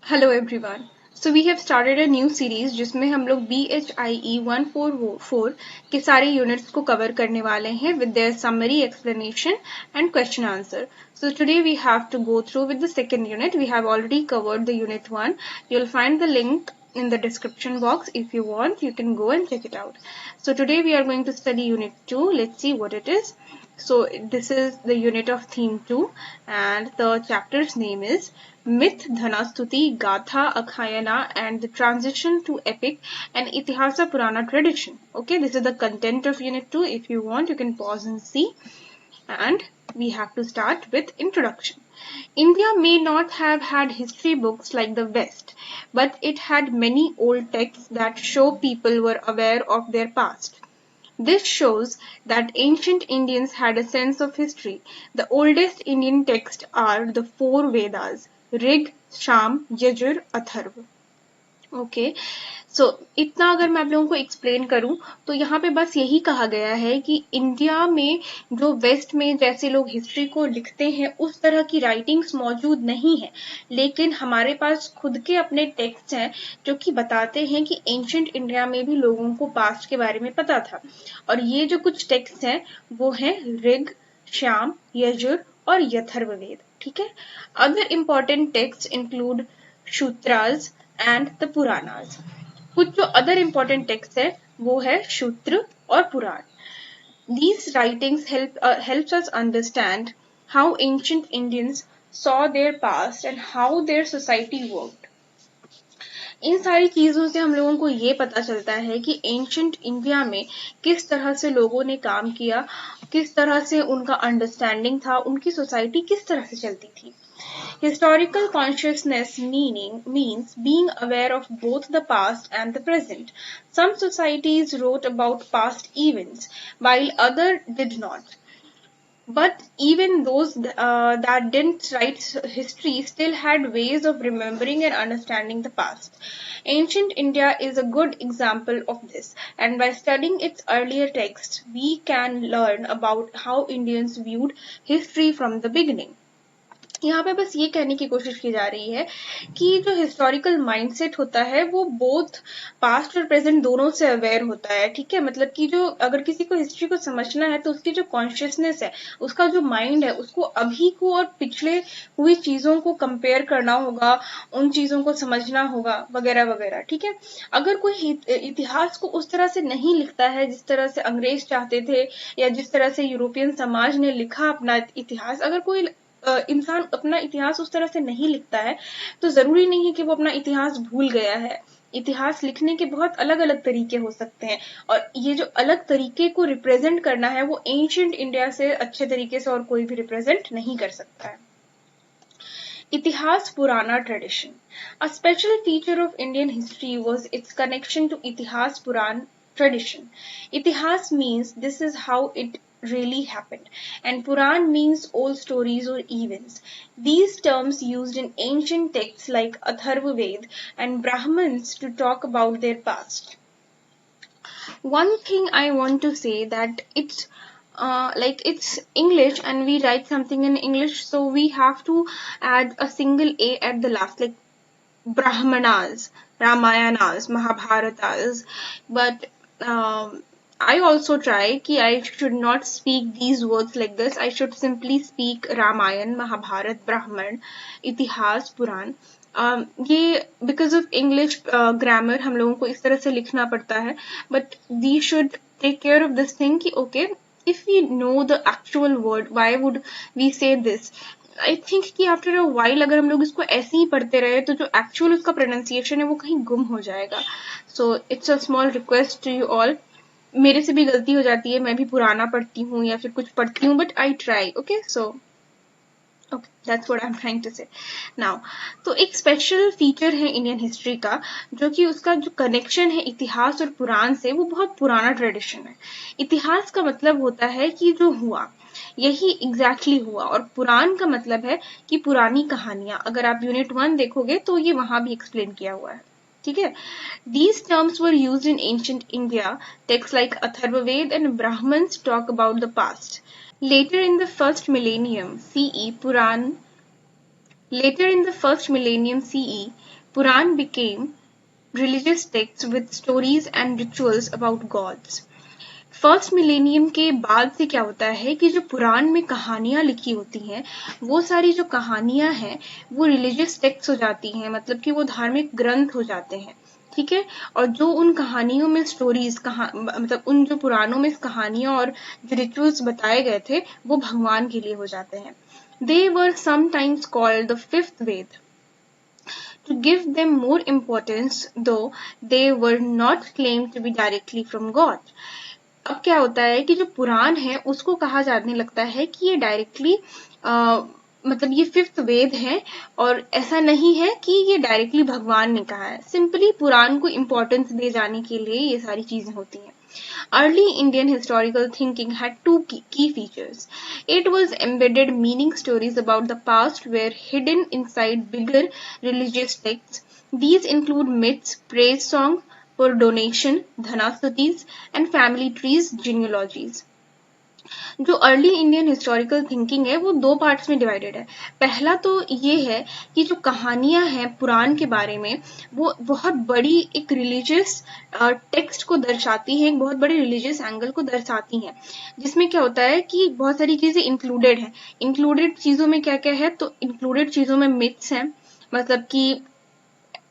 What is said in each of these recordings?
Hello everyone. So we have started a new series जिसमें हम लोग BHIE 144 के सारे यूनिट्स को कवर करने वाले हैं with their summary explanation and question answer. So today we have to go through with the second unit. We have already covered the unit 1. You'll find the link in the description box. If you want, you can go and check it out. So today we are going to study unit 2. Let's see what it is. So this is the unit of theme 2 and the chapter's name is Myth, Dhanastuti, Gatha, Akhayana and the transition to epic and Itihasa Purana tradition. Okay, this is the content of unit 2. If you want, you can pause and see. And we have to start with introduction. India may not have had history books like the West, but it had many old texts that show people were aware of their past. This shows that ancient Indians had a sense of history. The oldest Indian texts are the four Vedas: Rig, Sham, Yajur, Atharva. Okay so इतना अगर मैं आप लोगों को explain करूं तो यहाँ पे बस यही कहा गया है कि इंडिया में जो वेस्ट में जैसे लोग हिस्ट्री को लिखते हैं उस तरह की राइटिंग्स मौजूद नहीं है, लेकिन हमारे पास खुद के अपने टेक्स्ट हैं जो कि बताते हैं कि एंशिएंट इंडिया में भी लोगों को पास्ट के बारे में पता था. और ये जो कुछ टेक्स्ट हैं वो हैं ऋग, श्याम, यजुर और यथर्ववेद. ठीक है. Other important text include Sutras and the Puranas. कुछ जो other important texts है वो है शूत्र और पुराण. These writings helps us understand how ancient Indians saw their past and how their society worked. इन सारी चीजों से हम लोगों को ये पता चलता है कि एंशिएंट इंडिया में किस तरह से लोगों ने काम किया, किस तरह से उनका अंडरस्टैंडिंग था, उनकी सोसाइटी किस तरह से चलती थी. Historical consciousness means being aware of both the past and the present. Some societies wrote about past events, while others did not. But even those that didn't write history still had ways of remembering and understanding the past. Ancient India is a good example of this, and by studying its earlier texts, we can learn about how Indians viewed history from the beginning. यहाँ पे बस ये कहने की कोशिश की जा रही है कि जो हिस्टोरिकल माइंडसेट होता है वो बोथ पास्ट और प्रेजेंट दोनों से अवेयर होता है. ठीक है. मतलब कि जो अगर किसी को हिस्ट्री को समझना है तो उसकी जो कॉन्शियसनेस है, उसका जो माइंड है, उसको अभी को और पिछले हुई चीजों को कंपेयर करना होगा, उन चीजों को समझना होगा वगैरह वगैरह. ठीक है. अगर कोई इतिहास को उस तरह से नहीं लिखता है जिस तरह से अंग्रेज चाहते थे या जिस तरह से यूरोपियन समाज ने लिखा अपना इतिहास, अगर कोई इंसान अपना इतिहास उस तरह से नहीं लिखता है तो जरूरी नहीं है कि वो अपना इतिहास भूल गया है. इतिहास लिखने के बहुत अलग अलग तरीके हो सकते हैं और ये जो अलग तरीके को रिप्रेजेंट करना है वो एंशिएंट इंडिया से अच्छे तरीके से और कोई भी रिप्रेजेंट नहीं कर सकता है. Itihas Purana tradition. A special feature of Indian history was its connection to Itihas Puran tradition. Itihas means this is how it really happened, and Puran means old stories or events. These terms used in ancient texts like Atharva Ved and Brahmins to talk about their past. One thing I want to say that it's English and we write something in English, so we have to add a single A at the last, like Brahmanas, Ramayanas, Mahabharatas. But I also try कि I should not speak these words like this. I should simply speak Ramayan, Mahabharat, Brahman, Itihas, Puran. ये because of English grammar हम लोगों को इस तरह से लिखना पड़ता है. But we should take care of this thing कि okay, if we know the actual word, why would we say this? I think कि after a while अगर हम लोग इसको ऐसे ही पढ़ते रहे तो जो actual उसका pronunciation है वो कहीं गुम हो जाएगा. So it's a small request to you all. मेरे से भी गलती हो जाती है, मैं भी पुराना पढ़ती हूँ या फिर कुछ पढ़ती हूँ, but I try. Okay, so okay, that's what I'm trying to say. Now, तो एक स्पेशल फीचर है इंडियन हिस्ट्री का जो कि उसका जो कनेक्शन है इतिहास और पुराण से वो बहुत पुराना ट्रेडिशन है. इतिहास का मतलब होता है कि जो हुआ यही एग्जैक्टली हुआ, और पुराण का मतलब है कि पुरानी कहानियां. अगर आप यूनिट 1 देखोगे तो ये वहां भी एक्सप्लेन किया हुआ है. ठीक है. These terms were used in ancient India. Texts like Atharva Ved and Brahmins talk about the past. Later in the first millennium CE, Purana became religious texts with stories and rituals about gods. First millennium के बाद से क्या होता है कि जो पुराण में कहानियां लिखी होती हैं, वो सारी जो कहानियां हैं वो रिलीजियस टेक्स्ट हो जाती हैं, मतलब कि वो धार्मिक ग्रंथ हो जाते हैं, ठीक है। और जो उन कहानियों में स्टोरीज मतलब उन जो पुराणों में कहानियां और जो रिचुअल्स बताए गए थे वो भगवान के लिए हो जाते हैं। They were sometimes called the fifth Veda to give them more importance, though they were not claimed to be directly from God. अब क्या होता है कि जो पुराण है उसको कहा जाने लगता है कि ये डायरेक्टली मतलब ये फिफ्थ वेद है, और ऐसा नहीं है कि ये डायरेक्टली भगवान ने कहा है, सिंपली पुराण को इम्पोर्टेंस दे जाने के लिए ये सारी चीजें होती हैं। Early Indian historical thinking had two key features. It was embedded meaning stories about the past were hidden inside bigger religious texts. These include myths, praise songs for donation, dhanastutis, and family trees, genealogies. जो early Indian historical thinking है वो दो parts में divided है। पहला तो ये है कि जो कहानियां हैं पुराण के बारे में वो बहुत बड़ी एक रिलीजियस टेक्स्ट को दर्शाती हैं, एक बहुत बड़े रिलीजियस एंगल को दर्शाती हैं, जिसमें क्या होता है कि बहुत सारी चीजें इंक्लूडेड है। इंक्लूडेड चीजों में क्या क्या है, तो इंक्लूडेड चीजों में मिथ्स हैं, मतलब कि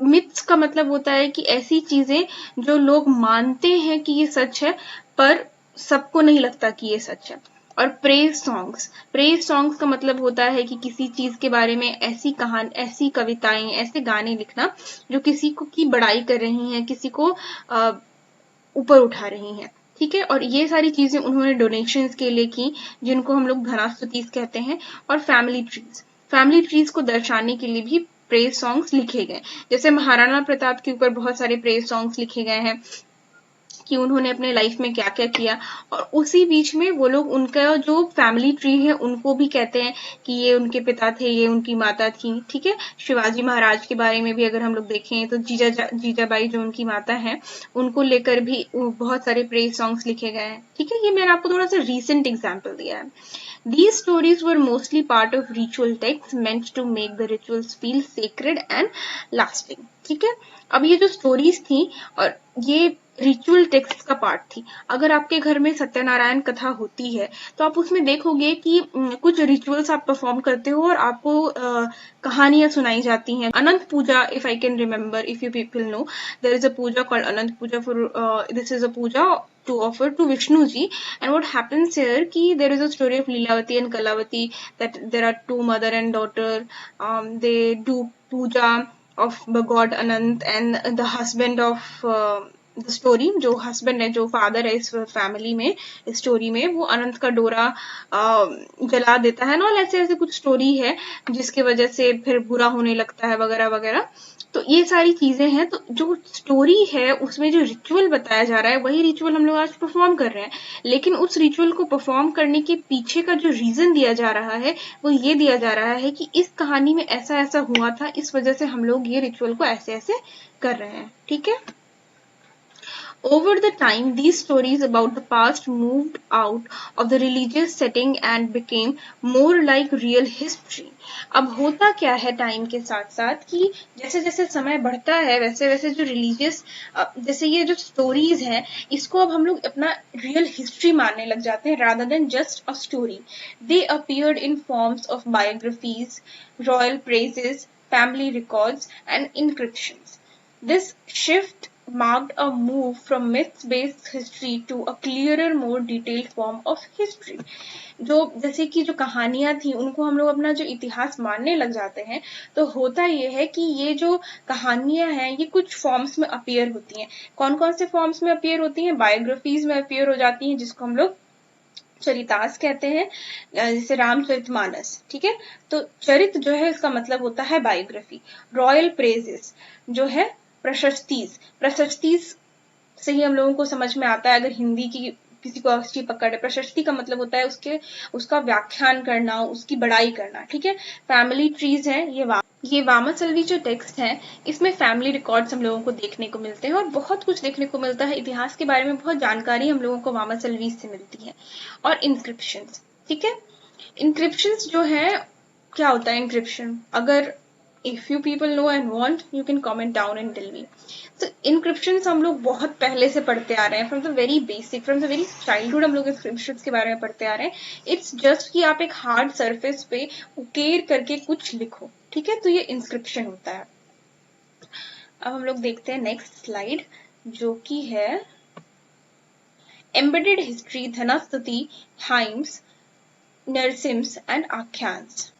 मिथ्स का मतलब होता है कि ऐसी चीजें जो लोग मानते हैं कि ये सच है पर सबको नहीं लगता कि ये सच है। और प्रेज सॉन्ग्स का मतलब होता है कि किसी चीज के बारे में ऐसी कहानी, ऐसी कविताएं, ऐसे गाने लिखना जो किसी को की बड़ाई कर रही हैं, किसी को ऊपर उठा रही हैं, ठीक है। और ये सारी चीजें उन्होंने डोनेशंस के लिए की, जिनको हम लोग धनास्तुतिस कहते हैं। और फैमिली ट्रीज को दर्शाने के लिए भी प्रेज सॉन्ग्स लिखे गए, जैसे महाराणा प्रताप के ऊपर बहुत सारे प्रेज सॉन्ग्स लिखे गए हैं कि उन्होंने अपने लाइफ में क्या क्या किया। और उसी बीच में वो लोग उनका जो फैमिली ट्री है उनको भी कहते हैं कि ये उनके पिता थे, ये उनकी माता थी, ठीक है। शिवाजी महाराज के बारे में भी अगर हम लोग देखें तो जीजाबाई जो उनकी माता है उनको लेकर भी बहुत सारे प्रेज सॉन्ग्स लिखे गए हैं, ठीक है। ये मैंने आपको थोड़ा सा रीसेंट एग्जाम्पल दिया है। These stories were mostly part of ritual texts meant to make the rituals feel sacred and lasting. ठीक है। अब ये जो स्टोरीज थी और ये रिचुअल टेक्स्ट का पार्ट थी। अगर आपके घर में सत्यनारायण कथा होती है तो आप उसमें देखोगे कि कुछ रिचुअल्स आप परफॉर्म करते हो और आपको कहानियां सुनाई जाती हैं। Anant Puja, if I can remember, if you people know, there is a puja called Anant Puja for this is a puja to offer to Vishnu ji. And what happens here ki there is a story of Leelavati and Kalavati, that there are two mother and daughter, they do puja of the god Anant, and the husband of the story, जो husband है, जो father है इस family में, इस story में, वो अनंत का डोरा जला देता है ना, ऐसे ऐसे कुछ स्टोरी है जिसकी वजह से फिर बुरा होने लगता है वगैरह वगैरह। तो ये सारी चीजें हैं। तो जो स्टोरी है उसमें जो रिचुअल बताया जा रहा है वही रिचुअल हम लोग आज परफॉर्म कर रहे हैं, लेकिन उस रिचुअल को परफॉर्म करने के पीछे का जो रीजन दिया जा रहा है वो ये दिया जा रहा है कि इस कहानी में ऐसा ऐसा हुआ था, इस वजह से हम लोग ये रिचुअल को ऐसे ऐसे कर रहे हैं, ठीक है। Over the time, these stories about the past moved out of the religious setting and became more like real history. अब होता क्या है टाइम के साथ साथ कि जैसे जैसे समय बढ़ता है वैसे वैसे जो रिलीजियस, जैसे ये जो स्टोरीज हैं इसको अब हम लोग अपना रियल हिस्ट्री मानने लग जाते हैं, rather than just a story. They appeared in forms of biographies, royal praises, family records, and inscriptions. This shift marked a move from myth-based history to a clearer, more detailed form of history. जो जैसे कि जो कहानियां थी उनको हम लोग अपना जो इतिहास मानने लग जाते हैं, तो होता ये है कि ये जो कहानियां हैं ये कुछ फॉर्म्स में अपीयर होती हैं। कौन कौन से फॉर्म्स में अपीयर होती हैं? बायोग्राफीज में अपीयर हो जाती हैं, जिसको हम लोग चरितार्थ कहते हैं, जैसे रामचरितमानस, ठीक है। तो चरित जो है इसका मतलब होता है बायोग्राफी। रॉयल प्रेजेस जो है प्रशस्तीज से ही हम लोगों को समझ में आता है, अगर हिंदी की किसी को अच्छी पकड़ है। प्रशस्ति का मतलब होता है उसका व्याख्यान करना, उसकी बड़ाई करना, ठीक है। फैमिली ट्रीज है, ये वामाचलवी जो टेक्स्ट है इसमें फैमिली रिकॉर्ड्स हम लोगों को देखने को मिलते हैं और बहुत कुछ देखने को मिलता है। इतिहास के बारे में बहुत जानकारी हम लोगों को वामाचलवी से मिलती है। और इंस्क्रिप्शंस, ठीक है। इंक्रिप्शंस जो है, क्या होता है इंक्रिप्शन? अगर If you people know and want, you can comment down and tell me. So encryptions हम लोग बहुत पहले से पढ़ते आ रहे हैं, from the very basic, from the very childhood हम लोग encryptions के बारे में पढ़ते आ रहे हैं. It's just कि आप एक hard surface पे उकेर करके कुछ लिखो, ठीक है, तो ये encryption होता है. अब हम लोग देखते हैं नेक्स्ट स्लाइड, जो कि है embedded history, धनास्तुति, hymns, narratives and आख्यान्स.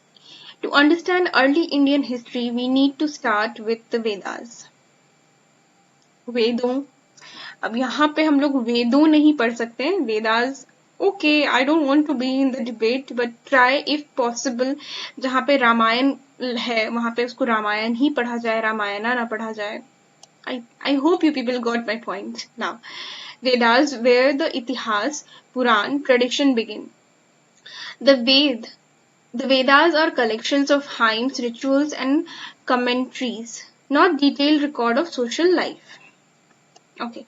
To understand early Indian history, we need to start with the Vedas. वेदों, अब यहाँ पे हम लोग वेदों नहीं पढ़ सकते हैं, Vedas. Okay, I don't want to be in the debate, but try if possible, जहाँ पे रामायण है वहां पे उसको रामायण ही पढ़ा जाए, रामायणा ना पढ़ा जाए. I hope you people got my point. Now, Vedas, where the Itihas, Puran, tradition begin. The Vedas are collections of hymns, rituals and commentaries, not detailed record of social life. Okay.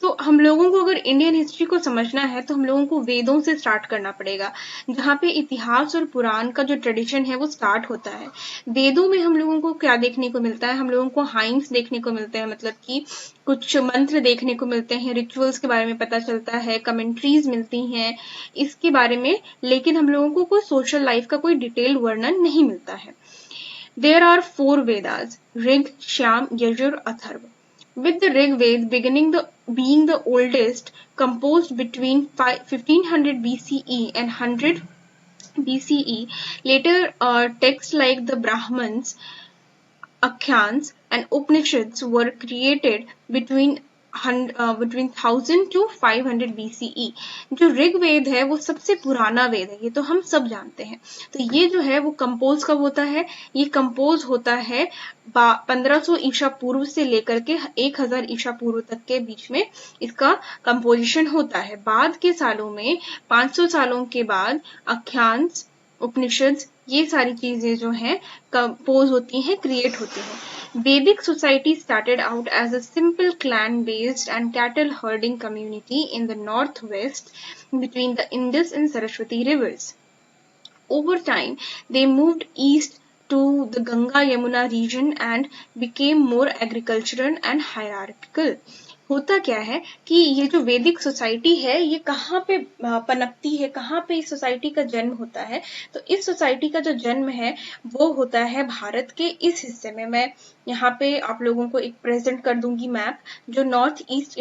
तो हम लोगों को अगर Indian history को समझना है तो हम लोगों को वेदों से स्टार्ट करना पड़ेगा, जहाँ पे इतिहास और पुराण का जो ट्रेडिशन है वो स्टार्ट होता है. वेदों में हम लोगों को क्या देखने को मिलता है? हम लोगों को हाइम्स देखने को मिलते हैं, मतलब कि कुछ मंत्र देखने को मिलते हैं, रिचुअल्स के बारे में पता चलता है, कमेंट्रीज मिलती हैं इसके बारे में, लेकिन हम लोगों को कोई सोशल लाइफ का कोई डिटेल्ड वर्णन नहीं मिलता है. There are 4 Vedas: Rig, Shyam, Yajur, Atharva. With the Rig Veda being the oldest, composed between 1500 BCE and 100 BCE. Later texts like the Brahmans, Akhyans and Upanishads were created between 1000 to 500 BCE. जो ऋग्वेद है वो सबसे पुराना वेद है, ये तो हम सब जानते हैं. तो ये जो है वो कंपोज कब होता है? ये कंपोज होता है 1500 ईसा पूर्व से लेकर के 1000 ईसा पूर्व तक के बीच में इसका कंपोजिशन होता है. बाद के सालों में 500 सालों के बाद आख्यान्स, उपनिषद, ये सारी चीजें जो हैं कंपोज होती हैं, क्रिएट होती हैं. Vedic society started out as a simple clan-based and cattle-herding community in the northwest between the Indus and Saraswati rivers. Over time, they moved east to the Ganga-Yamuna region and became more agricultural and hierarchical. होता क्या है कि ये जो वैदिक society है ये कहाँ पे पनपती है, कहाँ पे इस सोसाइटी का जन्म होता है? तो इस सोसाइटी का जो जन्म है वो होता है भारत के इस हिस्से में. मैं यहाँ पे आप लोगों को एक प्रेजेंट कर दूंगी मैप, जो नॉर्थ वेस्ट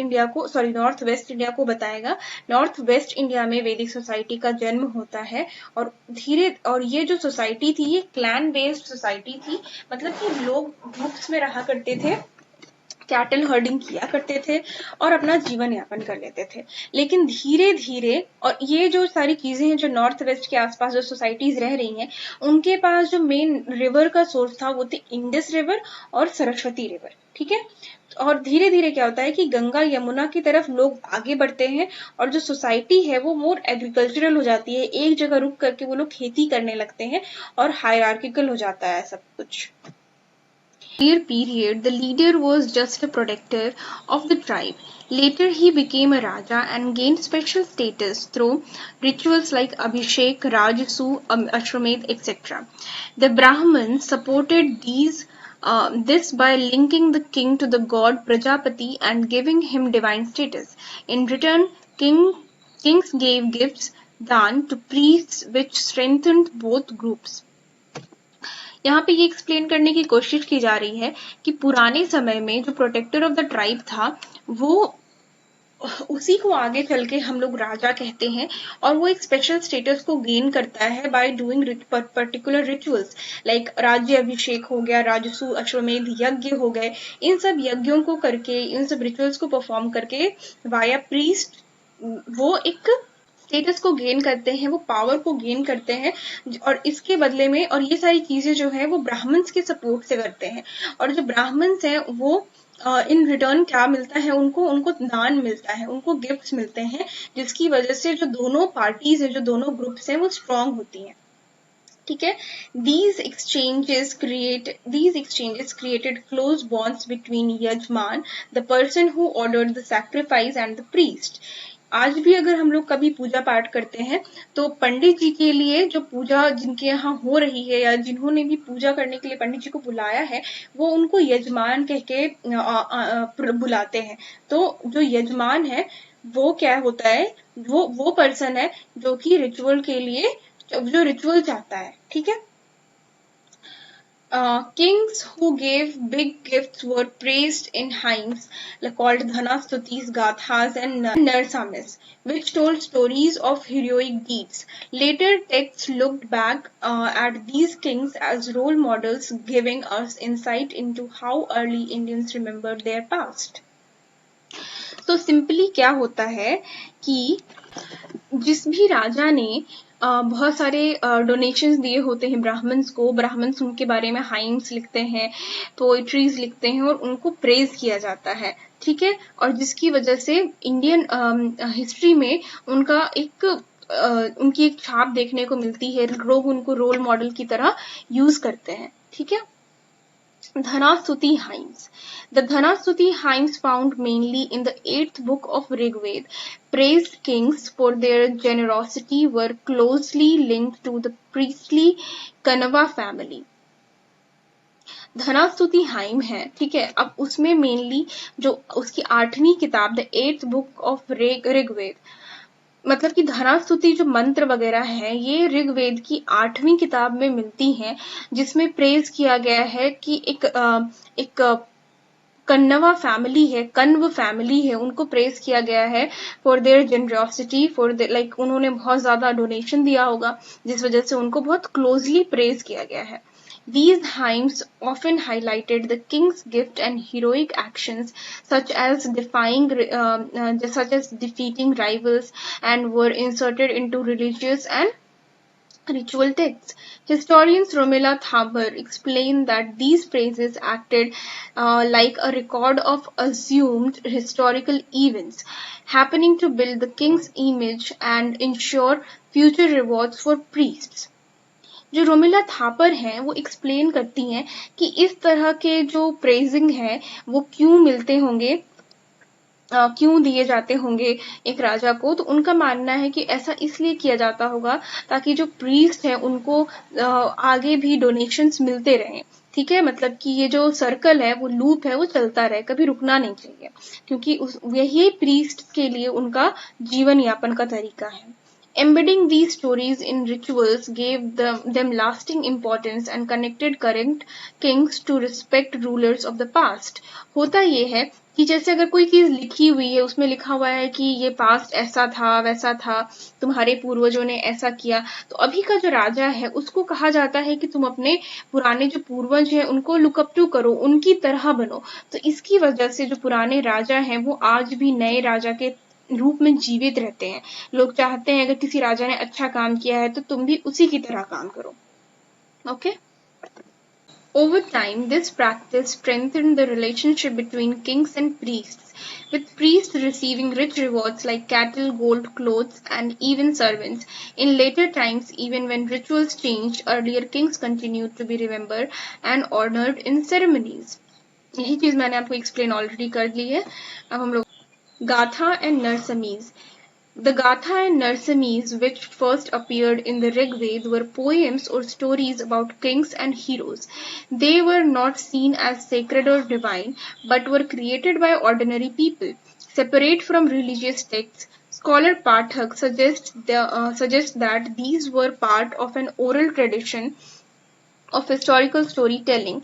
इंडिया को बताएगा. नॉर्थ वेस्ट इंडिया में वैदिक सोसाइटी का जन्म होता है. और ये जो सोसाइटी थी ये क्लैन बेस्ड सोसाइटी थी, मतलब कि लोग ग्रुप्स में रहा करते थे, कैटल हर्डिंग किया करते थे और अपना जीवन यापन कर लेते थे. लेकिन धीरे धीरे, और ये जो सारी चीजें हैं जो नॉर्थ वेस्ट के आसपास जो सोसाइटीज रह रही हैं, उनके पास जो मेन रिवर का सोर्स था वो थे इंडस रिवर और सरस्वती रिवर. ठीक है. और धीरे धीरे क्या होता है कि गंगा यमुना की तरफ लोग आगे बढ़ते हैं और जो सोसाइटी है वो मोर एग्रीकल्चरल हो जाती है. एक जगह रुक करके वो लोग खेती करने लगते हैं और हायरार्किकल हो जाता है सब कुछ. Period, the leader was just a protector of the tribe. Later, he became a Raja and gained special status through rituals like Abhishek, Rajsu, Ashwamedh, etc. The Brahmins supported this by linking the king to the god Prajapati and giving him divine status. In return, kings gave gifts, dan, to priests, which strengthened both groups. यहाँ पे ये explain करने की कोशिश की जा रही है कि पुराने समय में जो प्रोटेक्टर ऑफ द ट्राइब था वो उसी को आगे चल के हम लोग राजा कहते हैं, और वो एक स्पेशल स्टेटस को गेन करता है by doing particular rituals like राज्य अभिषेक हो गया, राजसू, अश्वमेध यज्ञ हो गए. इन सब यज्ञों को करके, इन सब रिचुअल्स को परफॉर्म करके वाया प्रीस्ट वो एक स्टेटस को गेन करते हैं, वो पावर को गेन करते हैं. और इसके बदले में, और ये सारी चीजें जो है वो ब्राह्मण्स के सपोर्ट से करते हैं. और जो ब्राह्मण्स हैं वो इन रिटर्न क्या मिलता है उनको दान मिलता है, उनको गिफ्ट्स मिलते हैं, जिसकी वजह से जो दोनों पार्टीज है, जो दोनों ग्रुप्स हैं वो स्ट्रांग होती हैं. ठीक है. These exchanges created close bonds between Yajman, the person who ordered the sacrifice, and the priest. आज भी अगर हम लोग कभी पूजा पाठ करते हैं तो पंडित जी के लिए जो पूजा जिनके यहाँ हो रही है या जिन्होंने भी पूजा करने के लिए पंडित जी को बुलाया है वो उनको यजमान कह के बुलाते हैं। तो जो यजमान है वो क्या होता है, वो पर्सन है जो कि रिचुअल के लिए जो रिचुअल चाहता है। ठीक है। Kings who gave big gifts were praised in hymns called Dhanastutis, Gathas, and Narsamis, which told stories of heroic deeds. Later texts looked back at these kings as role models, giving us insight into how early Indians remembered their past. तो simply क्या होता है कि जिस भी राजा ने बहुत सारे डोनेशंस दिए होते हैं ब्राह्मण्स को, ब्राह्मण्स उनके बारे में हाइम्स लिखते हैं, पोएट्रीज लिखते हैं और उनको प्रेज किया जाता है। ठीक है। और जिसकी वजह से इंडियन हिस्ट्री में उनका उनकी एक छाप देखने को मिलती है, लोग उनको रोल मॉडल की तरह यूज करते हैं। ठीक है। Dhanastuti hymns. The Dhanastuti hymns, found mainly in the 8th book of Rigved, praised kings for their generosity, were closely linked to the priestly Kanava family. Danastuti hymn है। ठीक है। अब उसमें मेनली जो उसकी 8वीं किताब the 8th book of Rigveda, मतलब कि धनास्तुति जो मंत्र वगैरह है ये ऋग्वेद की 8वीं किताब में मिलती हैं, जिसमें प्रेज किया गया है कि एक कन्नवा फैमिली है, कन्व फैमिली है, उनको प्रेज किया गया है for their generosity, for like उन्होंने बहुत ज्यादा डोनेशन दिया होगा जिस वजह से उनको बहुत क्लोजली प्रेज किया गया है। These hymns often highlighted the king's gift and heroic actions, such as defeating rivals, and were inserted into religious and ritual texts. Historians Romila Thaber explained that these phrases acted like a record of assumed historical events happening to build the king's image and ensure future rewards for priests. जो रोमिला थापर हैं वो explain करती हैं कि इस तरह के जो प्रेजिंग है वो क्यों मिलते होंगे, क्यों दिए जाते होंगे एक राजा को। तो उनका मानना है कि ऐसा इसलिए किया जाता होगा ताकि जो प्रीस्ट है उनको आगे भी डोनेशंस मिलते रहें। ठीक है। मतलब कि ये जो सर्कल है वो लूप है वो चलता रहे, कभी रुकना नहीं चाहिए, क्योंकि यही प्रीस्ट के लिए उनका जीवन यापन का तरीका है। Embedding these stories in rituals gave them lasting importance and connected current kings to respect rulers of the past. होता ये है कि जैसे अगर कोई चीज लिखी हुई है, उसमें लिखा हुआ है कि ये पास्ट ऐसा था वैसा था, तुम्हारे पूर्वजों ने ऐसा किया, तो अभी का जो राजा है उसको कहा जाता है कि तुम अपने पुराने जो पूर्वज हैं उनको लुकअप टू करो, उनकी तरह बनो। तो इसकी वजह से जो पुराने राजा हैं वो आज भी नए राजा के रूप में जीवित रहते हैं। लोग चाहते हैं अगर किसी राजा ने अच्छा काम किया है तो तुम भी उसी की तरह काम करो। Okay. Over time, this practice strengthened the relationship between kings and priests, with priests receiving rich rewards like cattle, gold, clothes, and even servants. In later times, even when rituals changed, earlier kings continued to be remembered and honored in ceremonies. यही चीज मैंने आपको explain already कर ली है। अब हम लोग Gatha and Narsamis. The Gatha and Narsamis, which first appeared in the Rig Veda, were poems or stories about kings and heroes. They were not seen as sacred or divine, but were created by ordinary people, separate from religious texts. Scholar Pathak suggests that these were part of an oral tradition of historical storytelling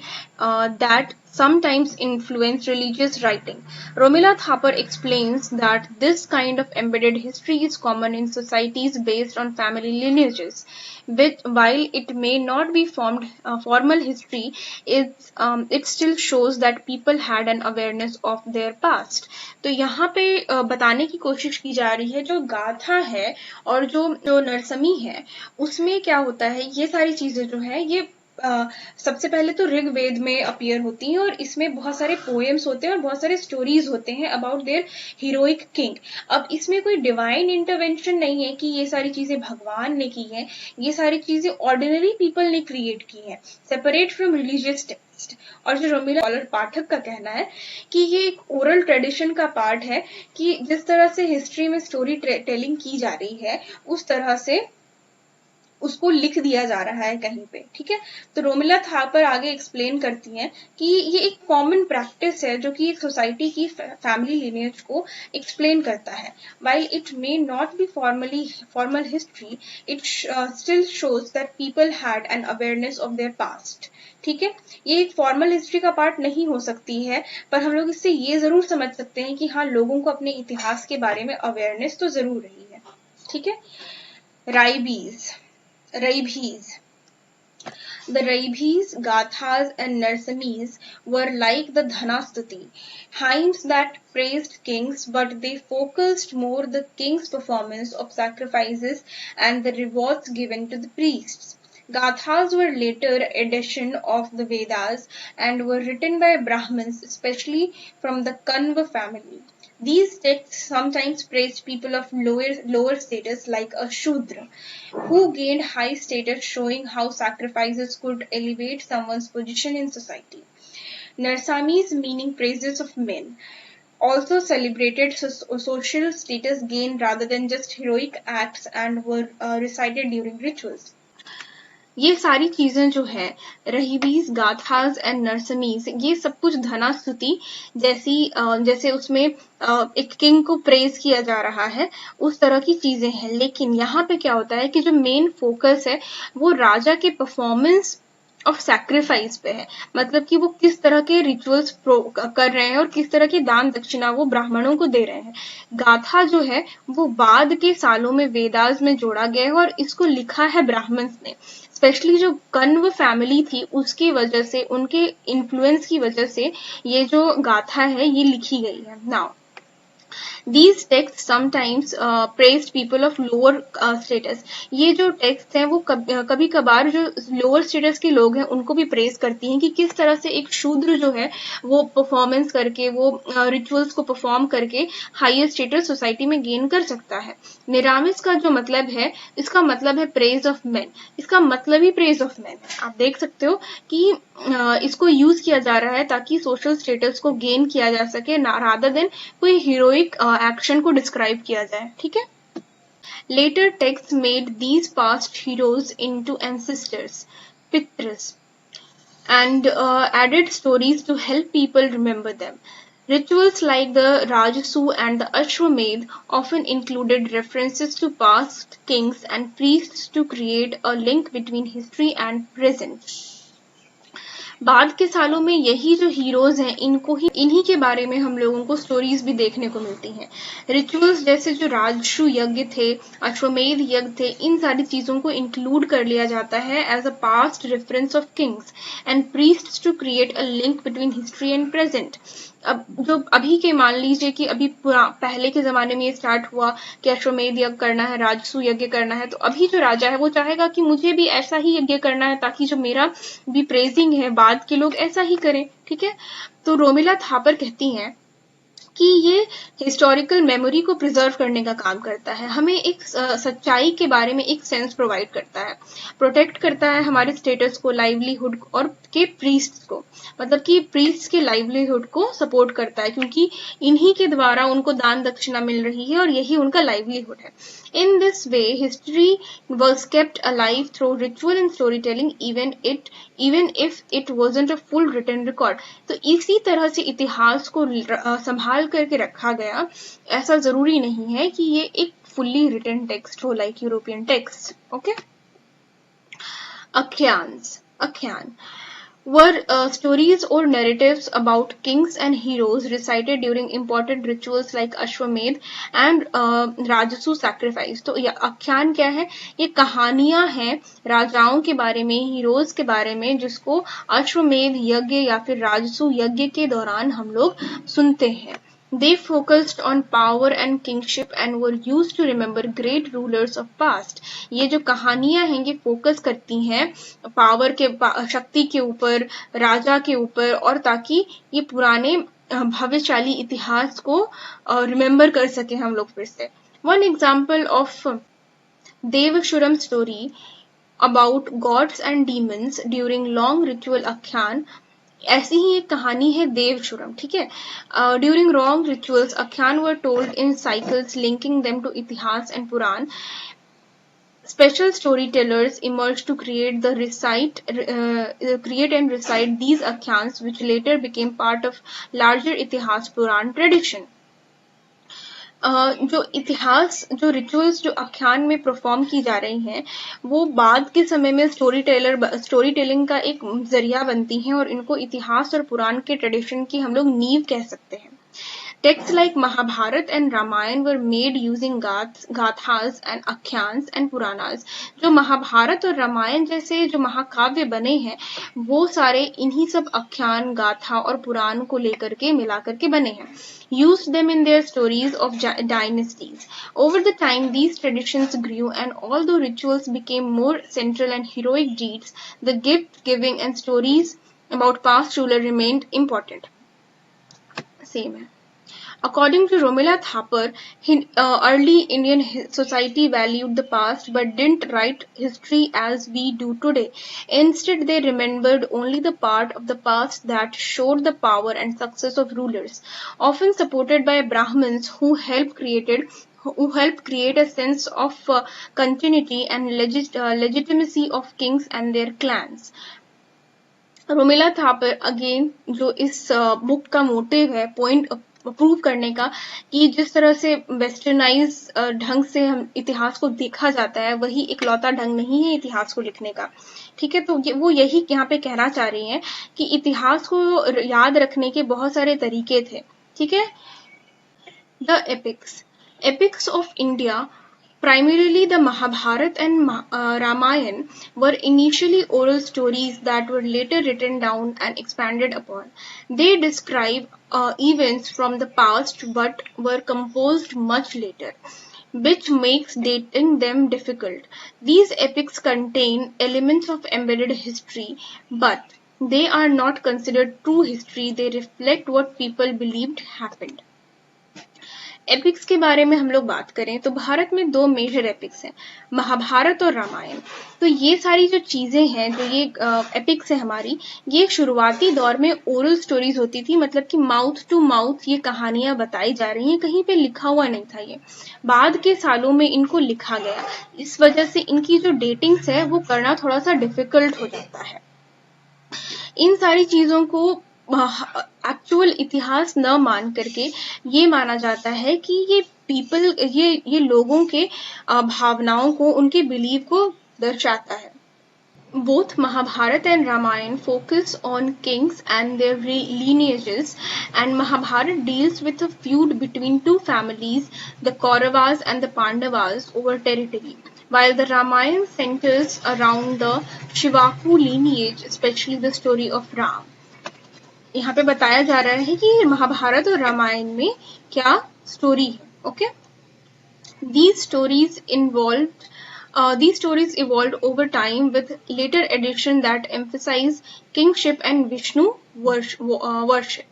that sometimes influence religious writing. Romila Thapar explains that this kind of embedded history is common in societies based on family lineages, which, while it may not be formal history, it still shows that people had an awareness of their past. तो यहाँ पे बताने की कोशिश की जा रही है जो गाथा है और जो नरसमी है उसमें क्या होता है, ये सारी चीजें जो है ये सबसे पहले तो ऋग्वेद में अपीयर होती हैं और इसमें बहुत सारे पोएम्स होते हैं और बहुत सारे स्टोरीज होते हैं अबाउट देयर हीरोइक किंग। अब इसमें कोई डिवाइन इंटरवेंशन नहीं है कि ये सारी चीजें भगवान ने की हैं, ये सारी चीजें ऑर्डिनरी पीपल ने क्रिएट की हैं, सेपरेट फ्रॉम रिलीजियस टेक्स्ट। और जो रोमिला स्कॉलर पाठक का कहना है कि ये एक ओरल ट्रेडिशन का पार्ट है, कि जिस तरह से हिस्ट्री में स्टोरी टेलिंग की जा रही है उस तरह से उसको लिख दिया जा रहा है कहीं पे। ठीक है, तो रोमिला थापर आगे एक्सप्लेन करती हैं कि ये एक कॉमन प्रैक्टिस है जो कि एक सोसाइटी की फैमिली लिनेज को एक्सप्लेन करता है। While it may not be formal history, it still shows that people had an awareness of their past. ठीक है, ये एक फॉर्मल हिस्ट्री का पार्ट नहीं हो सकती है, पर हम लोग इससे ये जरूर समझ सकते हैं कि हाँ, लोगों को अपने इतिहास के बारे में अवेयरनेस तो जरूर रही है। ठीक है, राइबीज। The Raibhis, Gathas and Narsamis were like the Dhanastuti, hymns that praised kings, but they focused more the king's performance of sacrifices and the rewards given to the priests. Gathas were later addition of the Vedas and were written by Brahmins, especially from the Kanva family. These texts sometimes praised people of lower status like a Shudra, who gained high status, showing how sacrifices could elevate someone's position in society. Narsamis, meaning praises of men, also celebrated social status gain rather than just heroic acts and were recited during rituals. ये सारी चीजें जो है रहीबीज, गाथाज and नरसमीज, ये सब कुछ धनास्तुति जैसे उसमें एक किंग को प्रेज किया जा रहा है उस तरह की चीजें हैं। लेकिन यहाँ पे क्या होता है कि जो मेन फोकस है वो राजा के परफॉर्मेंस ऑफ सैक्रिफाइस पे है, मतलब कि वो किस तरह के रिचुअल्स कर रहे हैं और किस तरह की दान दक्षिणा वो ब्राह्मणों को दे रहे हैं। गाथा जो है वो बाद के सालों में वेदास में जोड़ा गया है और इसको लिखा है ब्राह्मण्स ने। स्पेशली जो कण्व फैमिली थी उसकी वजह से, उनके इन्फ्लुएंस की वजह से ये जो गाथा है ये लिखी गई है। Now These texts sometimes praised people of lower status. ये जो टेक्स्ट हैं वो कभी कभार जो लोअर स्टेटस के लोग हैं उनको भी प्रेज करती हैं कि किस तरह से एक शूद्र जो है वो परफॉर्मेंस करके, वो रिचुअल्स को परफॉर्म करके हाईएस्ट स्टेटस सोसाइटी में गेन कर सकता है। निरामिस का जो मतलब है, इसका मतलब है प्रेज ऑफ मैन, इसका मतलब ही प्रेज ऑफ मैन है। आप देख सकते हो कि इसको यूज किया जा रहा है ताकि सोशल स्टेटस को गेन किया जा सके, रादर देन कोई हीरोइक एक्शन को डिस्क्राइब किया जाए। ठीक है, later texts made these past heroes into ancestors, pitras, and added stories to help people remember them. Rituals like the Rajasu and the Ashwamedh often included references to past kings and priests to create a link between history and present. बाद के सालों में यही जो heroes हैं इन्हीं के बारे में हम लोगों को स्टोरीज भी देखने को मिलती हैं। रिचुअल्स जैसे जो राजसु यज्ञ थे, अश्वमेध यज्ञ थे, इन सारी चीजों को इंक्लूड कर लिया जाता है as a past reference of kings and priests to create a link between history and present. अब जो अभी के मान लीजिए कि अभी पहले के जमाने में ये स्टार्ट हुआ कि अश्वमेध यज्ञ करना है, राजसु यज्ञ करना है, तो अभी जो राजा है वो चाहेगा कि मुझे भी ऐसा ही यज्ञ करना है ताकि जो मेरा भी प्रेजिंग है बाद के लोग ऐसा ही करें। ठीक है, तो रोमिला थापर कहती हैं कि ये हिस्टोरिकल मेमोरी को प्रिजर्व करने का काम करता है, हमें एक सच्चाई के बारे में एक सेंस प्रोवाइड करता है, प्रोटेक्ट करता है हमारे स्टेटस को, लाइवलीहुड और के प्रीस्ट को, मतलब कि प्रीस्ट के लाइवलीहुड को सपोर्ट करता है क्योंकि इन्हीं के द्वारा उनको दान दक्षिणा मिल रही है और यही उनका लाइवलीहुड है। In this way, history was kept alive through ritual and storytelling, even if it wasn't a full written record. तो इसी तरह से इतिहास को संभाल करके रखा गया। ऐसा जरूरी नहीं है कि ये एक fully written text हो like European text. Okay? Akhyan were stories or narratives about kings and heroes recited during important rituals like Ashwamedh and Rajasu sacrifice. तो ये आख्यान क्या है? ये कहानियां हैं राजाओं के बारे में, हीरोज के बारे में, जिसको अश्वमेध यज्ञ या फिर राजसु यज्ञ के दौरान हम लोग सुनते हैं। They focused on power and kingship and were used to remember great rulers of past. ये जो कहानियां हैं ये फोकस करती हैं पावर के शक्ति के ऊपर, राजा के ऊपर, और ताकि ये पुराने भविष्यशाली इतिहास को रिमेम्बर कर सके हम लोग फिर से. One example of Devashuram story about gods and demons during long ritual आख्यान, ऐसी ही एक कहानी है देवशुरम. ठीक है. During long rituals akhyana were told in cycles linking them to itihasa and purana. Special storytellers emerged to create and recite these akhyans, which later became part of larger Itihas Puran tradition. जो इतिहास, जो रिचुअल्स जो आख्यान में परफॉर्म की जा रही हैं वो बाद के समय में स्टोरी टेलिंग का एक जरिया बनती हैं और इनको इतिहास और पुराण के ट्रेडिशन की हम लोग नींव कह सकते हैं. Texts like Mahabharat and Ramayana were made using gathas and akhyans and puranas. जो महाभारत और रामायण जैसे जो महाकाव्य बने हैं वो सारे इन्हीं सब आख्यान, गाथा और पुराण को लेकर के मिलाकर के बने हैं. Used them in their stories of dynasties. Over the time, these traditions grew, and although rituals became more central and heroic deeds, the gift giving and stories about past ruler remained important. Same है. According to Romila Thapar, early Indian society valued the past but didn't write history as we do today. Instead, they remembered only the part of the past that showed the power and success of rulers, often supported by Brahmins who helped create a sense of continuity and legitimacy of kings and their clans. Romila Thapar again जो इस book का motive है, point prove करने का कि जिस तरह से वेस्टर्नाइज ढंग से हम इतिहास को देखा जाता है वही इकलौता ढंग नहीं है इतिहास को लिखने का. ठीक है. तो वो यही यहाँ पे कहना चाह रही हैं कि इतिहास को याद रखने के बहुत सारे तरीके थे. ठीक है. The epics of India, primarily the Mahabharata and Ramayana, were initially oral stories that were later written down and expanded upon. They describe events from the past but were composed much later, which makes dating them difficult. These epics contain elements of embedded history, but they are not considered true history. They reflect what people believed happened. Epics के बारे में हम लोग बात करें तो भारत में दो मेजर एपिक्स हैं, महाभारत और रामायण. तो ये सारी जो चीजें हैं, जो ये एपिक्स है हमारी, ये शुरुआती दौर में ओरल स्टोरीज होती थी, मतलब कि माउथ टू माउथ ये कहानियां बताई जा रही हैं, कहीं पे लिखा हुआ नहीं था. ये बाद के सालों में इनको लिखा गया. इस वजह से इनकी जो डेटिंग्स है वो करना थोड़ा सा डिफिकल्ट हो जाता है. इन सारी चीजों को एक्चुअल इतिहास न मान करके ये माना जाता है कि ये लोगों के भावनाओं को, उनके बिलीव को दर्शाता है. Both Mahabharata and Ramayana focus on kings and their lineages, and Mahabharata deals with a feud between two families, the Kauravas and the Pandavas, over territory, while the Ramayana centers around the Shivaku lineage, especially the story of Ram. यहाँ पे बताया जा रहा है कि महाभारत और रामायण में क्या स्टोरी है. Okay. These stories evolved over time with later additions that emphasize kingship and Vishnu worship.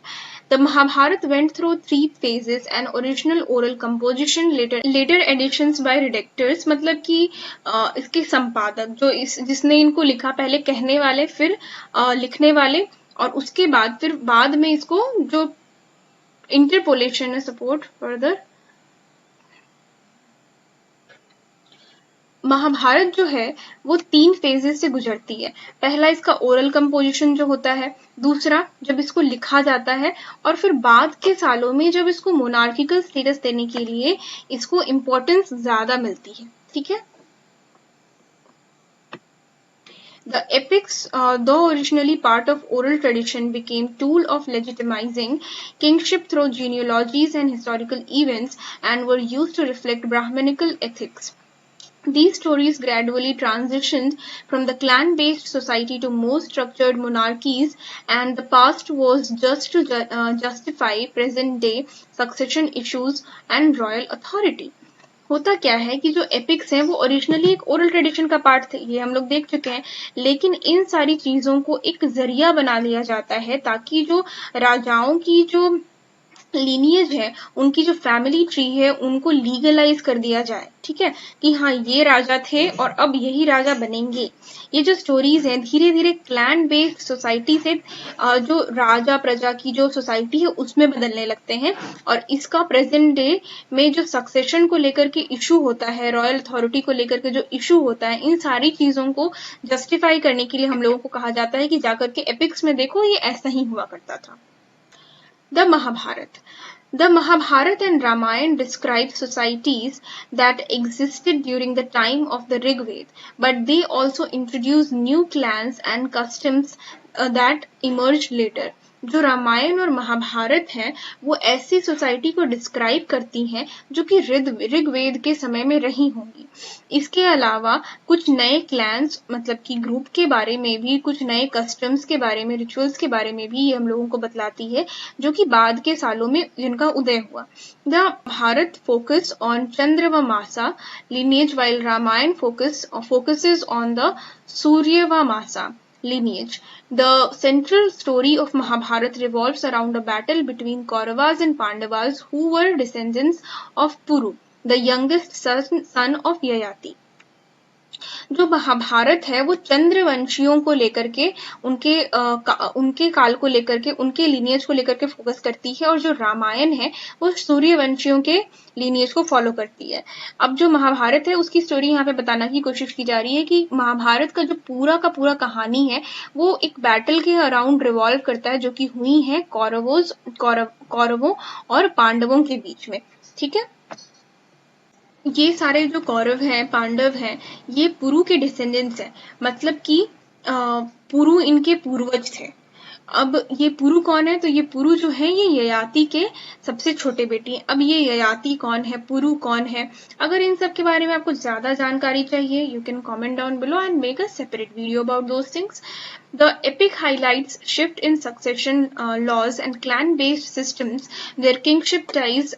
The Mahabharata went through 3 phases: an original oral composition, later additions by redactors, मतलब कि इसके संपादक जिसने इनको लिखा, पहले कहने वाले, फिर लिखने वाले, और उसके बाद फिर बाद में इसको जो इंटरपोलेशन है, सपोर्ट फर्दर. महाभारत जो है वो 3 फेजेस से गुजरती है. पहला इसका ओरल कंपोजिशन जो होता है, दूसरा जब इसको लिखा जाता है, और फिर बाद के सालों में जब इसको मोनार्किकल स्टेटस देने के लिए इसको इम्पोर्टेंस ज्यादा मिलती है. ठीक है. The epics, though originally part of oral tradition, became tool of legitimizing kingship through genealogies and historical events, and were used to reflect Brahmanical ethics. These stories gradually transitioned from the clan-based society to more structured monarchies, and the past was just to justify present-day succession issues and royal authority. होता क्या है कि जो epics हैं वो originally एक oral tradition का part थे, ये हम लोग देख चुके हैं, लेकिन इन सारी चीजों को एक जरिया बना लिया जाता है ताकि जो राजाओं की जो लीनियज है, उनकी जो फैमिली ट्री है, उनको लीगलाइज कर दिया जाए। ठीक है, कि हाँ ये राजा थे और अब यही राजा बनेंगे। ये जो स्टोरीज हैं धीरे धीरे क्लैन बेस्ड सोसाइटी से जो राजा प्रजा की जो सोसाइटी है उसमें बदलने लगते हैं, और इसका प्रेजेंट डे में जो सक्सेशन को लेकर के इशू होता है, रॉयल अथॉरिटी को लेकर के जो इशू होता है, इन सारी चीजों को जस्टिफाई करने के लिए हम लोगों को कहा जाता है कि जाकर के एपिक्स में देखो ये ऐसा ही हुआ करता था। The Mahabharata. The Mahabharata and Ramayana describe societies that existed during the time of the Rig Veda, but they also introduce new clans and customs that emerged later. जो रामायण और महाभारत है वो ऐसी सोसाइटी को डिस्क्राइब करती हैं जो कि ऋग्वेद के समय में रही होंगी। इसके अलावा कुछ नए क्लैंस मतलब कि ग्रुप के बारे में भी, कुछ नए कस्टम्स के बारे में, रिचुअल्स के बारे में भी ये हम लोगों को बतलाती है जो कि बाद के सालों में जिनका उदय हुआ। The Bharata focus on Chandravamsha lineage while Ramayana focuses on the Suryavamasa lineage. The central story of Mahabharata revolves around a battle between Kauravas and Pandavas who were descendants of Puru, the youngest son of Yayati. जो महाभारत है वो चंद्रवंशियों को लेकर के उनके काल को लेकर के, उनके लीनियज को लेकर के फोकस करती है, और जो रामायण है वो सूर्यवंशियों के लीनियज को फॉलो करती है। अब जो महाभारत है उसकी स्टोरी यहाँ पे बताने की कोशिश की जा रही है कि महाभारत का जो पूरा का पूरा कहानी है वो एक बैटल के अराउंड रिवॉल्व करता है जो कि हुई है कौरवों और पांडवों के बीच में। ठीक है, ये सारे जो कौरव हैं, पांडव हैं, ये पुरु के डिसेंडेंट्स हैं, मतलब कि पुरु इनके पूर्वज थे। अब ये पुरु कौन है? तो ये पुरु जो है ये ययाति के सबसे छोटे बेटे हैं। अब ये ययाति कौन है, पुरु कौन है? अगर इन सब के बारे में आपको ज्यादा जानकारी चाहिए, you can comment down below and make a separate video about those things. The epic highlights shift in succession laws and clan-based systems where kingship ties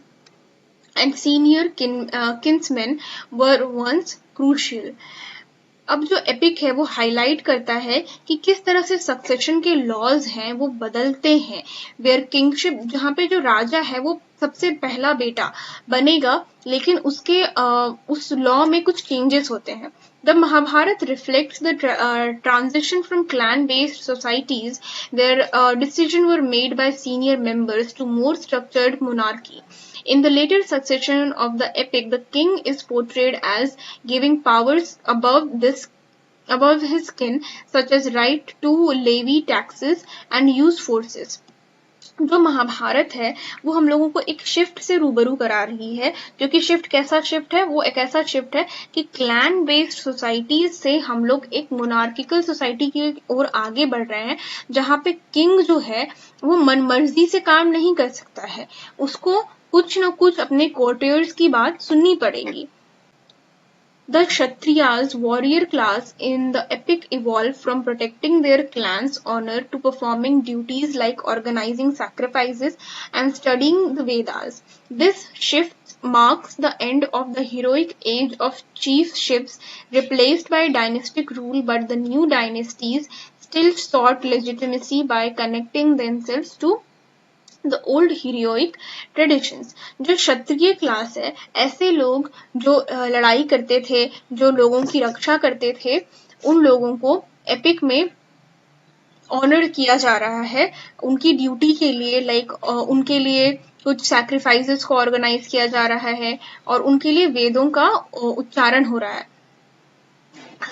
and senior kinsmen were once crucial. अब जो epic है वो highlight करता है कि किस तरह से सक्सेशन के लॉज हैं वो बदलते हैं, वेयर किंगशिप, जहाँ पे जो राजा है वो सबसे पहला बेटा बनेगा, लेकिन उसके उस लॉ में कुछ चेंजेस होते हैं। The Mahabharata reflects the transition from clan-based societies where decisions were made by senior members to more structured monarchy. In the later succession of the epic, the king is portrayed as giving powers above his kin, such as right to levy taxes and use forces. जो महाभारत है वो हम लोगों को एक shift से रूबरू करा रही है, जो कि शिफ्ट कैसा शिफ्ट है? वो एक ऐसा शिफ्ट है कि क्लैन बेस्ड सोसाइटी से हम लोग एक मोनार्किकल सोसाइटी की ओर आगे बढ़ रहे हैं, जहाँ पे किंग जो है वो मनमर्जी से काम नहीं कर सकता है, उसको कुछ न कुछ अपने कोर्टियर्स की बात सुननी पड़ेगी। The Kshatriyas, warrior class in the epic, evolved from protecting their clan's honor to performing duties like organizing sacrifices and studying the Vedas. This shift marks the end of the heroic age of chiefships replaced by dynastic rule, but the new dynasties still sought legitimacy by connecting themselves to the old heroic traditions. जो क्षत्रिय class है, ऐसे लोग जो लड़ाई करते थे, जो लोगों की रक्षा करते थे, उन लोगों को एपिक में ऑनर किया जा रहा है उनकी ड्यूटी के लिए, उनके लिए कुछ सैक्रिफाइसेस को ऑर्गेनाइज किया जा रहा है और उनके लिए वेदों का उच्चारण हो रहा है।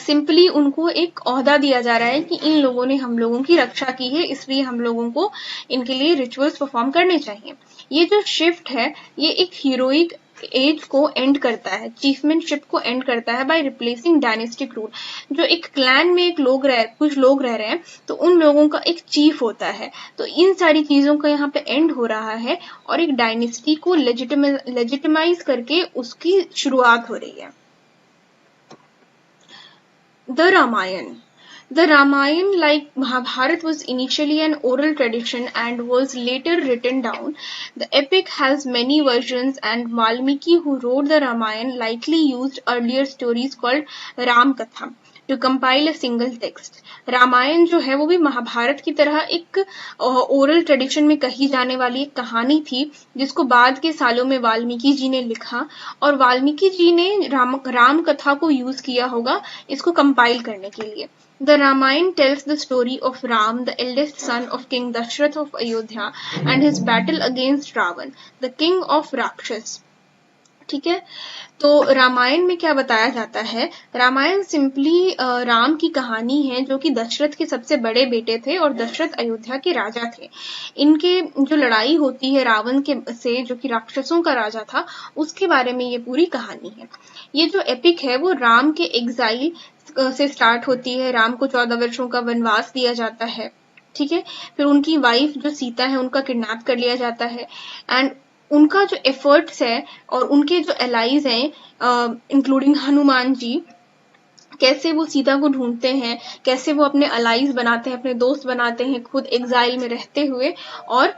सिंपली उनको एक ओहदा दिया जा रहा है कि इन लोगों ने हम लोगों की रक्षा की है, इसलिए हम लोगों को इनके लिए रिचुअल्स परफॉर्म करने चाहिए। ये जो शिफ्ट है ये एक हीरोइक एज को एंड करता है, चीफमैनशिप को एंड करता है बाय रिप्लेसिंग डायनेस्टिक रूल। जो एक क्लैन में कुछ लोग रह रहे हैं तो उन लोगों का एक चीफ होता है, तो इन सारी चीजों का यहाँ पे एंड हो रहा है और एक डायनेस्टी को लेजिटिमाइज करके उसकी शुरुआत हो रही है। The Ramayana. The Ramayana, like Mahabharata, was initially an oral tradition and was later written down. The epic has many versions, and Valmiki, who wrote the Ramayana, likely used earlier stories called Ram Katha to compile a single text. Ramayan जो है वो भी महाभारत की तरह एक oral tradition में कही जाने वाली एक कहानी थी, जिसको बाद के सालों में वाल्मीकि जी ने लिखा, और वाल्मीकि जी ने राम कथा को यूज किया होगा इसको कंपाइल करने के लिए. The Ramayana tells the story of Ram, the eldest son of King Dashrath of Ayodhya, and his battle against Ravan, the king of Rakshas. ठीक है, तो रामायण में क्या बताया जाता है? रामायण सिंपली राम की कहानी है, जो कि दशरथ के सबसे बड़े बेटे थे और दशरथ अयोध्या के राजा थे. इनके जो लड़ाई होती है रावण के से, जो कि राक्षसों का राजा था, उसके बारे में ये पूरी कहानी है. ये जो एपिक है वो राम के एग्जाइल से स्टार्ट होती है. राम को 14 वर्षों का वनवास दिया जाता है. ठीक है, फिर उनकी वाइफ जो सीता है उनका किडनैप कर लिया जाता है, एंड उनका जो एफर्ट्स है और उनके जो एलाइज हैं इंक्लूडिंग हनुमान जी, कैसे वो सीता को ढूंढते हैं, कैसे वो अपने अलाइज बनाते हैं, अपने दोस्त बनाते हैं, खुद एग्जाइल में रहते हुए, और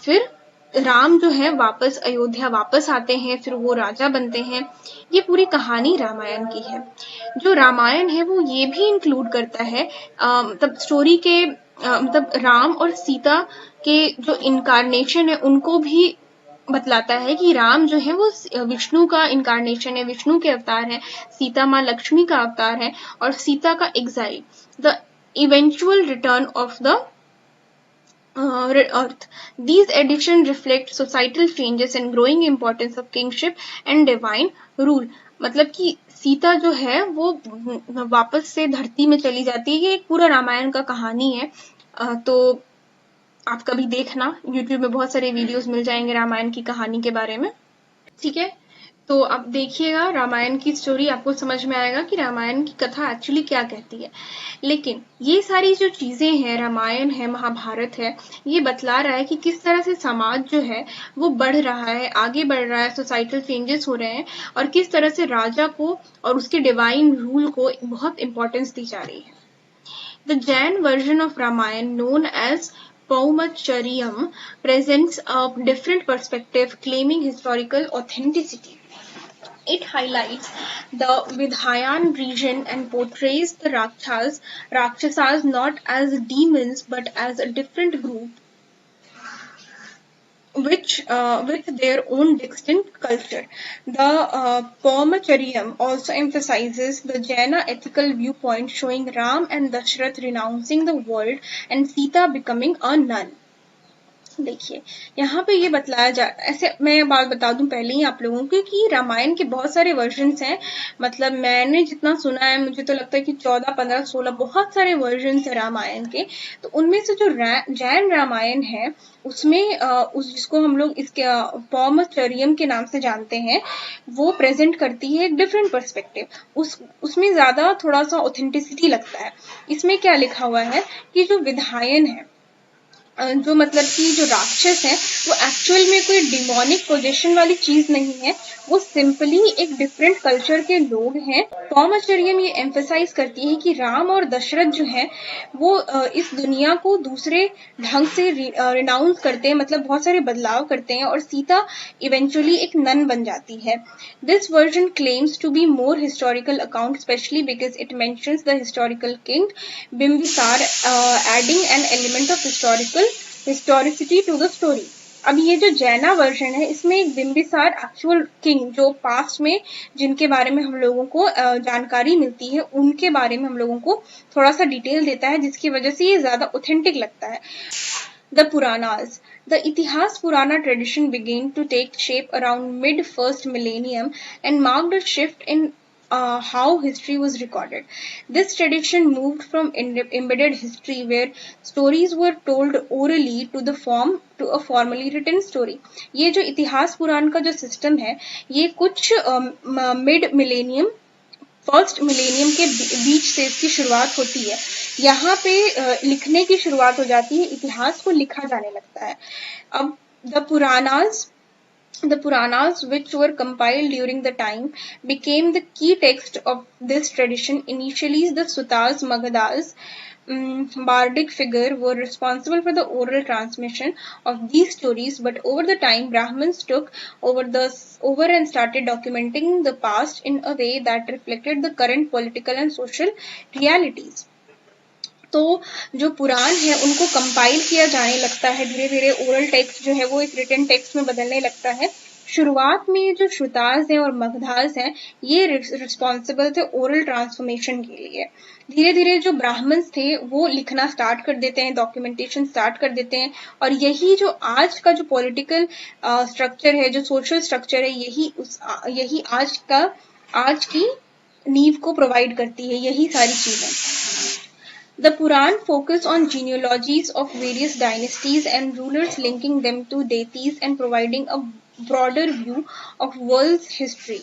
फिर राम जो है वापस अयोध्या वापस आते हैं, फिर वो राजा बनते हैं. ये पूरी कहानी रामायण की है. जो रामायण है वो ये भी इंक्लूड करता है मतलब स्टोरी के मतलब राम और सीता के जो इनकारनेशन है उनको भी बतलाता है कि राम जो है वो विष्णु का इनकारनेशन है, विष्णु के अवतार है, सीता माँ लक्ष्मी का अवतार है, और सीता का exile, the eventual return of the earth. These editions reflect societal changes and growing importance of kingship and divine rule. मतलब कि सीता जो है वो वापस से धरती में चली जाती है. ये एक पूरा रामायण का कहानी है. तो आप कभी देखना, YouTube में बहुत सारे वीडियोस मिल जाएंगे रामायण की कहानी के बारे में. ठीक है, तो अब देखिएगा रामायण की स्टोरी, आपको समझ में आएगा कि रामायण की कथा एक्चुअली क्या कहती है. लेकिन ये सारी जो चीजें हैं, रामायण है, महाभारत है, ये बतला रहा है कि किस तरह से समाज जो है वो बढ़ रहा है, आगे बढ़ रहा है, सोसाइटल चेंजेस हो रहे हैं, और किस तरह से राजा को और उसके डिवाइन रूल को बहुत इंपॉर्टेंस दी जा रही है. The Jain version of Ramayana, known as Paumacharyam, presents a different perspective, claiming historical authenticity. It highlights the Vidhayan region and portrays the Rakshasas not as demons but as a different group with their own distinct culture. The Paumacharyam also emphasizes the Jaina ethical viewpoint, showing Ram and Dashrath renouncing the world and Sita becoming a nun. देखिए यहाँ पे ये बतलाया जा, ऐसे मैं बात बता दूं पहले ही आप लोगों को कि रामायण के बहुत सारे वर्जन्स हैं. मतलब मैंने जितना सुना है मुझे तो लगता है कि 14, 15, 16 बहुत सारे वर्जन्स हैं रामायण के. तो उनमें से जो जैन रामायण है उसमें उस जिसको हम लोग इसके पौमचर्यम के नाम से जानते हैं, वो प्रेजेंट करती है एक डिफरेंट पर्सपेक्टिव. उसमें ज्यादा थोड़ा सा ऑथेंटिसिटी लगता है. इसमें क्या लिखा हुआ है कि जो विधायन है, जो मतलब कि जो राक्षस है वो एक्चुअल में कोई डिमोनिक पोजीशन वाली चीज नहीं है, वो सिंपली एक डिफरेंट कल्चर के लोग हैं. पौमाचर्यम ये एम्फेसाइज करती है कि राम और दशरथ जो है वो इस दुनिया को दूसरे ढंग से रिनाउंस करते हैं, मतलब बहुत सारे बदलाव करते हैं, और सीता इवेंचुअली एक नन बन जाती है. This version claims to be more historical account, specially because it mentions the historical king Bimbisara, adding an element of historicity to the story. अब ये जो जैना वर्जन है इसमें एक बिंबिसार एक्चुअल किंग जो पास्ट में जिनके बारे में हम लोगों को जानकारी मिलती है उनके बारे में हम लोगों को थोड़ा सा डिटेल देता है, जिसकी वजह से ये ज्यादा ऑथेंटिक लगता है. The Puranas. The Itihas Purana tradition began to take shape around mid-first millennium and marked a shift in how history was recorded. This tradition moved from embedded history, where stories were told orally, to a formally written story. ये जो इतिहास पुराण का जो system है ये कुछ mid millennium first millennium के बीच से इसकी शुरुआत होती है. यहाँ पे लिखने की शुरुआत हो जाती है, इतिहास को लिखा जाने लगता है. अब the Puranas The Puranas, which were compiled during the time, became the key text of this tradition. Initially, the Sutas, Magadhas, bardic figure were responsible for the oral transmission of these stories, but over the time Brahmins took over and started documenting the past in a way that reflected the current political and social realities. तो जो पुराण है उनको compile किया जाने लगता है, धीरे धीरे ओरल टेक्स्ट जो है वो एक रिटन टेक्स्ट में बदलने लगता है। शुरुआत में जो श्रुतास हैं और मगधास हैं ये रिस्पॉन्सिबल थे ओरल ट्रांसफॉर्मेशन के लिए। धीरे धीरे जो ब्राह्मण्स थे वो लिखना स्टार्ट कर देते हैं, डॉक्यूमेंटेशन स्टार्ट कर देते हैं, और यही जो आज का जो पॉलिटिकल स्ट्रक्चर है, जो सोशल स्ट्रक्चर है, यही आज की नींव को प्रोवाइड करती है, यही सारी चीजें। The Puran focus on genealogies of various dynasties and rulers, linking them to deities and providing a broader view of world's history.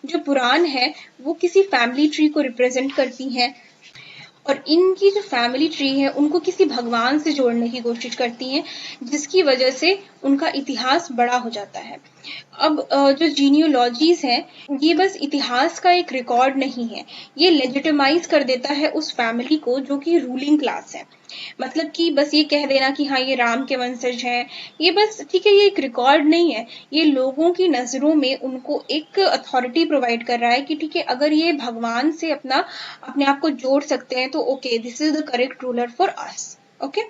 जो पुराण है वो किसी फैमिली ट्री को रिप्रेजेंट करती हैं और इनकी जो फैमिली ट्री है उनको किसी भगवान से जोड़ने की कोशिश करती हैं, जिसकी वजह से उनका इतिहास बड़ा हो जाता है। अब जो जीनियोलॉजीज है ये बस इतिहास का एक रिकॉर्ड नहीं है, ये लेजिटिमाइज कर देता है उस फैमिली को जो कि रूलिंग क्लास है। मतलब कि बस ये कह देना कि हाँ ये राम के वंशज हैं, ये बस ठीक है, ये एक रिकॉर्ड नहीं है, ये लोगों की नजरों में उनको एक अथॉरिटी प्रोवाइड कर रहा है कि ठीक है अगर ये भगवान से अपने आप को जोड़ सकते हैं तो okay, this is the correct ruler for us. Okay,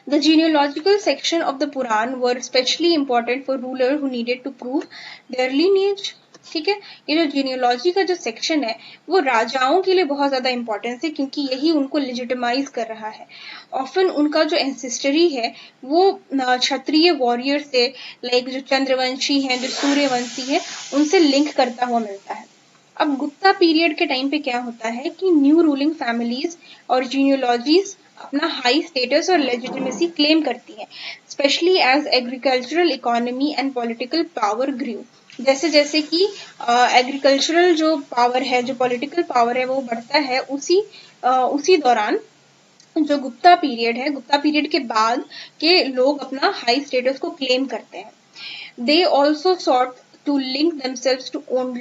The genealogical section of the Puran were especially important for rulers who needed to prove their lineage. ठीक है, ये जो जीनियोलॉजी का जो सेक्शन है वो राजाओं के लिए बहुत ज्यादा इंपॉर्टेंस है क्योंकि यही उनको लेजिटिमाइज कर रहा है। ऑफन उनका जो एंसेस्टरी है वो क्षत्रिय वॉरियर से, लाइक जो चंद्रवंशी हैं, जो सूर्यवंशी है, उनसे लिंक करता हुआ मिलता है। अब गुप्ता पीरियड के टाइम पे क्या होता है कि न्यू रूलिंग फैमिलीज और जीनियोलॉजीज अपना हाई स्टेटस और लेजिटिमेसी क्लेम करती है, specially as agricultural economy and political power grew. जैसे जैसे कि एग्रीकल्चरल जो पावर है, जो पॉलिटिकल पावर है वो बढ़ता है, उसी दौरान जो गुप्ता पीरियड है, गुप्ता पीरियड के बाद के लोग अपना हाई स्टेटस को क्लेम करते हैं। They also sought to link themselves to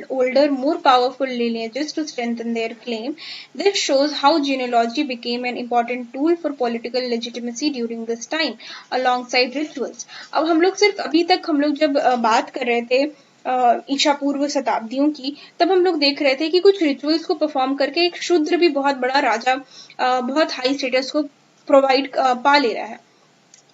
older, more powerful lineages to strengthen their claim. This shows how genealogy became an important tool for political legitimacy during this time, alongside rituals. अब हम लोग सिर्फ अभी तक हम लोग जब बात कर रहे थे ईशा पूर्व शताब्दियों की, तब हम लोग देख रहे थे कि कुछ रिचुअल्स को परफॉर्म करके एक शूद्र भी बहुत बड़ा राजा बहुत हाई स्टेटस को प्रोवाइड पा ले रहा है।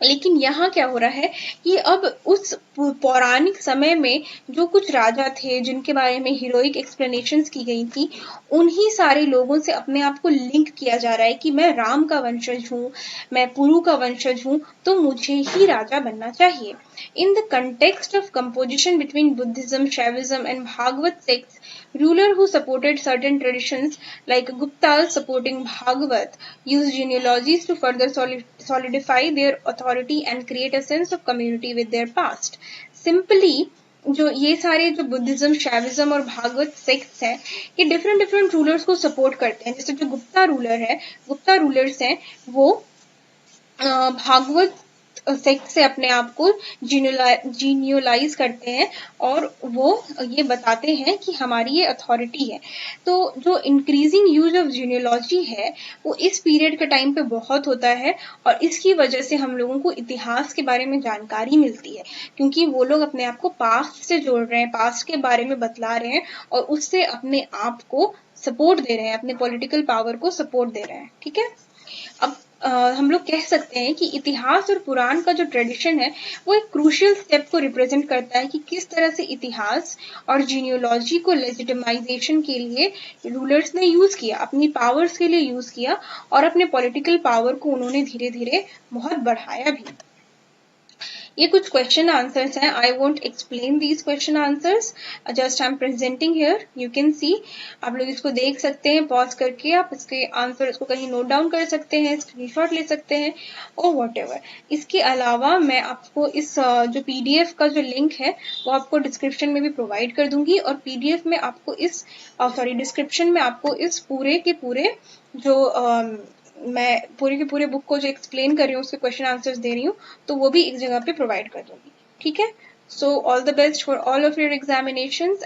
लेकिन यहाँ क्या हो रहा है कि अब उस पौराणिक समय में जो कुछ राजा थे जिनके बारे में हीरोइक एक्सप्लेनेशंस की गई थी, उन्हीं सारे लोगों से अपने आप को लिंक किया जा रहा है कि मैं राम का वंशज हूँ, मैं पुरु का वंशज हूँ, तो मुझे ही राजा बनना चाहिए। In the context of composition between Buddhism, Shaivism and Bhagavata sects, ruler who supported certain traditions like Guptas supporting Bhagavat used genealogies to further solidify their authority and create a sense of community with their past. Simply जो ये सारे जो Buddhism, Shaivism और Bhagavat sects हैं, ये different rulers को support करते हैं। जैसे जो गुप्ता रूलर्स हैं वो भागवत सेक्ट से अपने आप को जीनियोलाइज करते हैं और वो ये बताते हैं कि हमारी ये अथॉरिटी है। तो जो इंक्रीजिंग यूज ऑफ जीनियोलॉजी है वो इस पीरियड के टाइम पे बहुत होता है और इसकी वजह से हम लोगों को इतिहास के बारे में जानकारी मिलती है, क्योंकि वो लोग अपने आप को पास्ट से जोड़ रहे हैं, पास्ट के बारे में बतला रहे हैं और उससे अपने आप को सपोर्ट दे रहे हैं, अपने पॉलिटिकल पावर को सपोर्ट दे रहे हैं। ठीक है, अब हम लोग कह सकते हैं कि इतिहास और पुराण का जो ट्रेडिशन है वो एक क्रूशियल स्टेप को रिप्रेजेंट करता है कि किस तरह से इतिहास और जीनियोलॉजी को लेजिटिमाइजेशन के लिए रूलर्स ने यूज किया, अपनी पावर्स के लिए यूज किया और अपने पॉलिटिकल पावर को उन्होंने धीरे धीरे बहुत बढ़ाया भी। ये कुछ क्वेश्चन आंसर्स हैं। I won't explain these question answers, just I am presenting here, you can see. आप लोग इसको देख सकते हैं पॉज करके, आप इसके आंसर इसको कहीं नोट डाउन कर सकते हैं, स्क्रीनशॉट ले सकते हैं और व्हाटएवर। इसके अलावा मैं आपको इस जो पीडीएफ का जो लिंक है वो आपको डिस्क्रिप्शन में भी प्रोवाइड कर दूंगी और पीडीएफ में आपको डिस्क्रिप्शन में आपको इस पूरे के पूरे जो मैं पूरे के पूरे बुक को जो एक्सप्लेन कर रही हूँ, उसके क्वेश्चन आंसर्स दे रही हूँ, तो वो भी एक जगह पे प्रोवाइड कर दूंगी। ठीक है, So all the best for all of your examinations